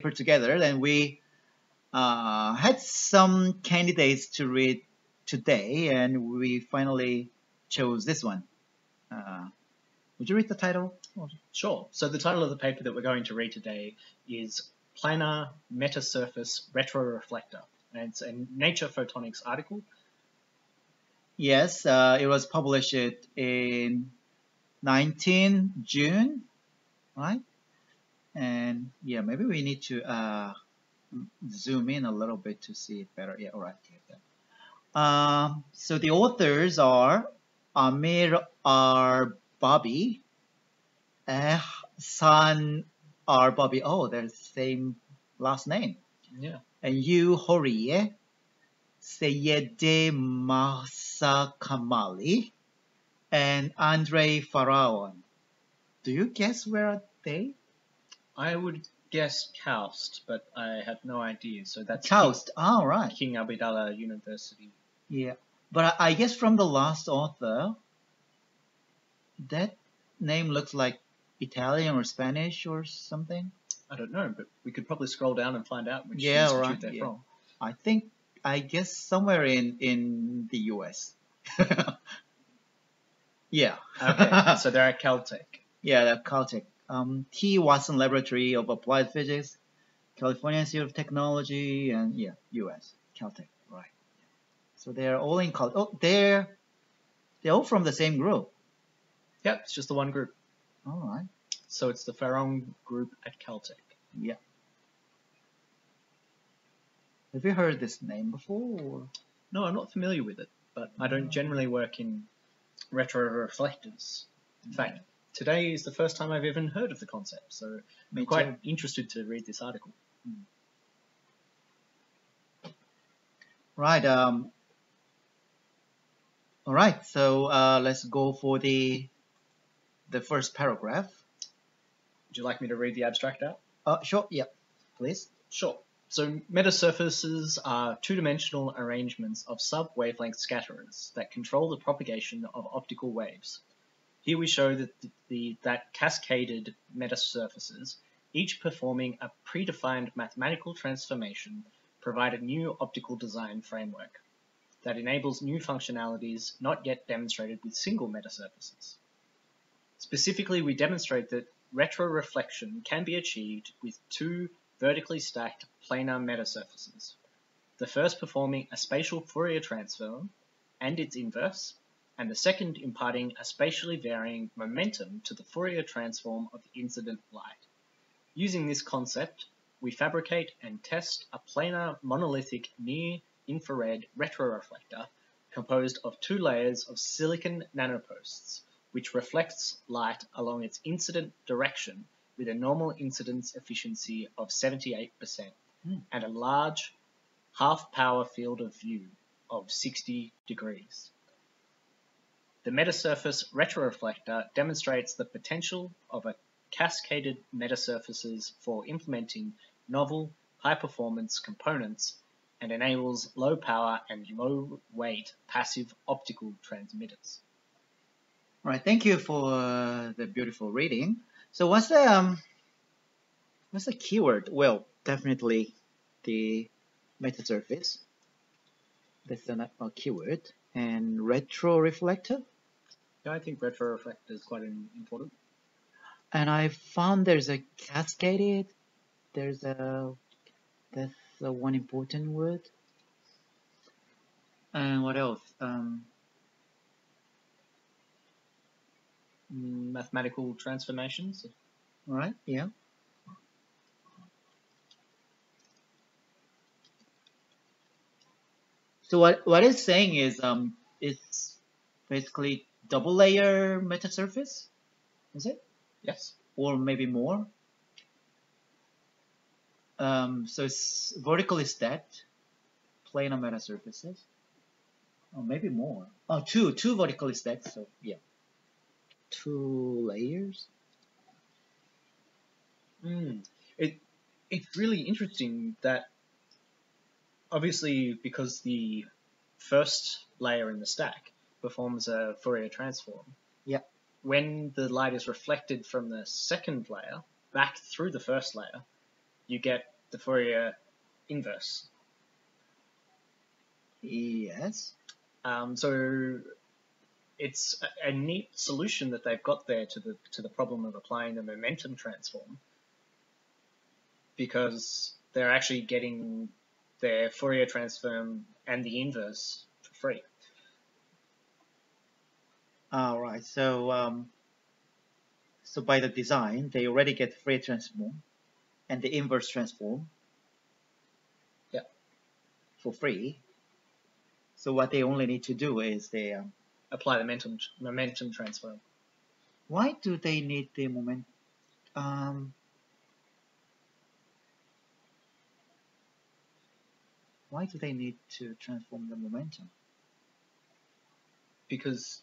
put together, and we had some candidates to read today, and we finally chose this one. Would you read the title? Sure. So the title of the paper that we're going to read today is Planar Metasurface Retroreflector, and it's a Nature Photonics article. Yes, it was published in 19 June, right? And yeah, maybe we need to zoom in a little bit to see it better. Yeah, all right. So the authors are Amir Arbabi, San Arbabi. Oh, they're the same last name. Yeah. And you, Horie, Seyede Masa Kamali, and Andre Faraon. Do you guess where are they? I would guess Kaust, but I have no idea. So that's Kaust. Oh, right. King Abdallah University. Yeah, but I guess from the last author, that name looks like Italian or Spanish or something. I don't know, but we could probably scroll down and find out which Yeah, institute right. they're Yeah. from. I guess somewhere in the US. Yeah. Okay, so they're at Caltech. Yeah, the Caltech. T. Watson Laboratory of Applied Physics, California Institute of Technology, and yeah, US, Caltech, right. So they're all in Caltech. Oh, they're all from the same group. Yep, it's just the one group. All right. So it's the Faraon group at Caltech. Yeah. Have you heard this name before? Or? No, I'm not familiar with it, but I don't generally work in retroreflectors. In fact, today is the first time I've even heard of the concept, so I'm quite interested to read this article. Right. All right. So let's go for the first paragraph. Would you like me to read the abstract out? Sure. Yeah. Please. Sure. So metasurfaces are two-dimensional arrangements of sub-wavelength scatterers that control the propagation of optical waves. Here we show that cascaded metasurfaces, each performing a predefined mathematical transformation, provide a new optical design framework that enables new functionalities not yet demonstrated with single metasurfaces. Specifically, we demonstrate that retroreflection can be achieved with two vertically stacked planar metasurfaces, the first performing a spatial Fourier transform and its inverse, and the second imparting a spatially varying momentum to the Fourier transform of the incident light. Using this concept, we fabricate and test a planar monolithic near-infrared retroreflector composed of two layers of silicon nanoposts, which reflects light along its incident direction with a normal incidence efficiency of 78% and a large half-power field of view of 60 degrees. The metasurface retroreflector demonstrates the potential of a cascaded metasurfaces for implementing novel, high-performance components and enables low-power and low-weight passive optical transmitters. All right, thank you for the beautiful reading. So what's the keyword? Well, definitely the metasurface. That's a keyword. And retroreflector. Yeah, I think retroreflector is quite important. And I found there's a cascaded. That's the one important word. And what else? Mathematical transformations. All right. Yeah. So what it's saying is it's basically double layer metasurface. Is it? Yes. Or maybe more. So it's vertically stacked planar metasurfaces. Or maybe more. Oh, two vertically stacked. So yeah, 2 layers. It's really interesting that obviously because the first layer in the stack performs a Fourier transform. Yeah. When the light is reflected from the second layer back through the first layer, you get the Fourier inverse. Yes. So it's a neat solution that they've got there to the problem of applying the momentum transform, because they're actually getting their Fourier transform and the inverse for free. All right. So so by the design, they already get Fourier transform and the inverse transform. Yeah. For free. So what they only need to do is they apply the momentum transform. Why do they need the moment? Why do they need to transform the momentum? Because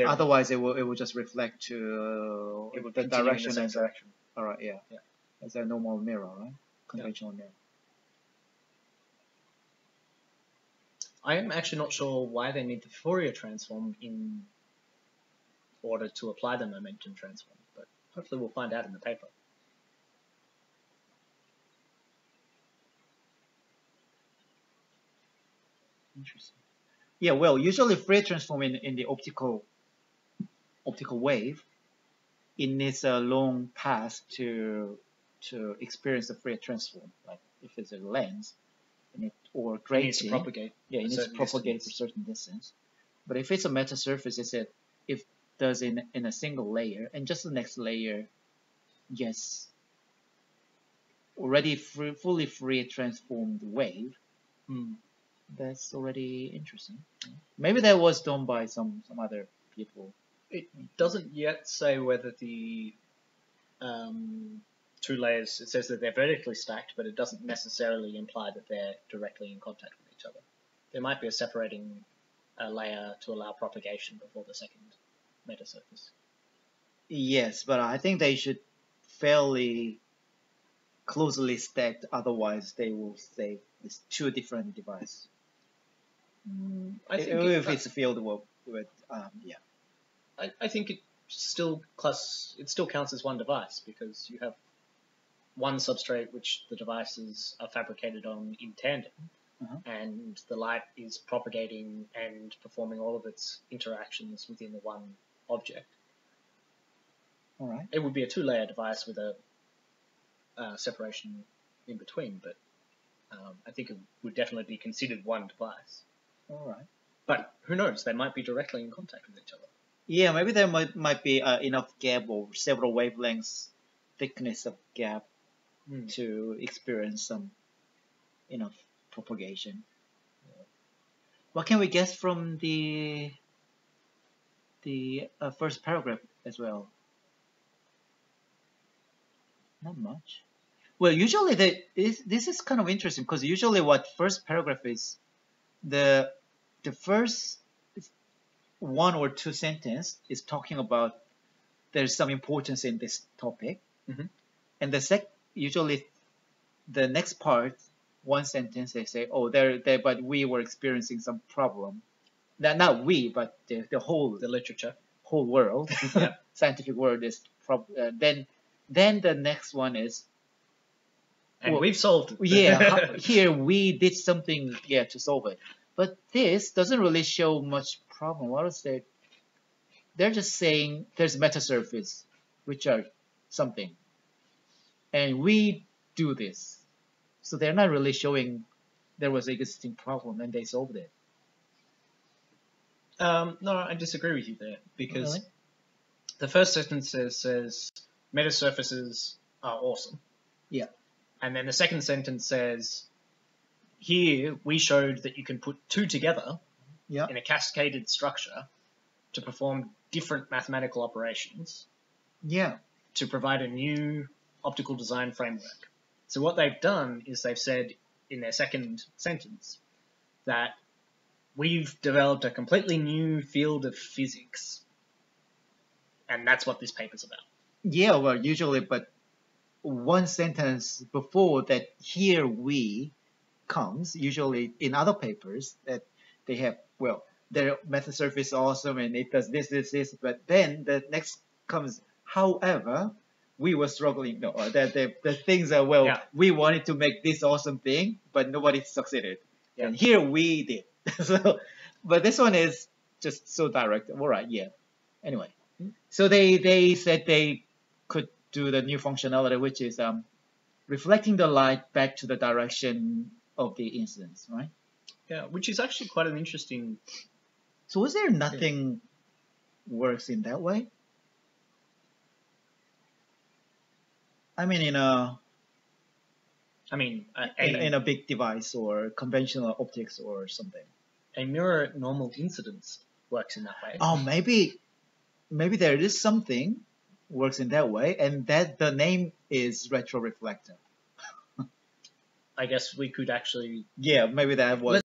otherwise it will just reflect to the direction and direction. All right, yeah. It's a normal mirror, right? Conventional mirror. I am actually not sure why they need the Fourier transform in order to apply the momentum transform, but hopefully we'll find out in the paper. Interesting. Yeah, well, usually Fourier transform in the optical wave, it needs a long path to experience the Fourier transform. Like if it's a lens, or grating, it needs to propagate. Yeah, it needs to propagate for a certain distance. But if it's a metasurface, it's that if it does in a single layer, and just the next layer, yes, already fully Fourier transformed wave. That's already interesting. Maybe that was done by some other people. It doesn't yet say whether the two layers, it says that they're vertically stacked, but it doesn't necessarily imply that they're directly in contact with each other. There might be a separating layer to allow propagation before the second metasurface. Yes, but I think they should fairly closely stacked, otherwise they will say it's two different devices. I think if it's a field with yeah. I think it still counts as one device, because you have one substrate which the devices are fabricated on in tandem, and the light is propagating and performing all of its interactions within the one object. All right. It would be a two-layer device with a separation in between, but I think it would definitely be considered one device. All right. But who knows? They might be directly in contact with each other. Yeah, maybe there might be enough gap or several wavelengths thickness of gap to experience some enough propagation. What can we guess from the first paragraph as well? Not much. Well, usually this is kind of interesting, because usually what first paragraph is, the first one or two sentence is talking about there's some importance in this topic, and usually the next part, one sentence, they say, oh, but we were experiencing some problem. Not we, but the whole literature, whole world, scientific world is then the next one is, and we've solved it. Yeah, here we did something, to solve it. But this doesn't really show much problem. What is that? They're just saying there's metasurface, which are something, and we do this. So they're not really showing there was an existing problem and they solved it. No, I disagree with you there, because Really? The first sentence says metasurfaces are awesome. Yeah. And then the second sentence says, here we showed that you can put two together in a cascaded structure to perform different mathematical operations to provide a new optical design framework. So what they've done is they've said in their second sentence that we've developed a completely new field of physics. And that's what this paper's about. Yeah, well, usually, but one sentence before that, here we comes, usually in other papers that they have, well, their metasurface is awesome and it does this, but then the next comes, however, we were struggling. No, that the things are well. Yeah. We wanted to make this awesome thing, but nobody succeeded. Yeah. And here we did. So, but this one is just so direct. All right, yeah. Anyway, so they said they could do the new functionality, which is reflecting the light back to the direction of the incidence, right? Yeah, which is actually quite an interesting. So is there nothing works in that way? I mean, in a big device or conventional optics or something. A mirror normal incidence works in that way. Oh, maybe there is something works in that way, and that the name is retroreflector. I guess we could actually. Yeah, maybe that was.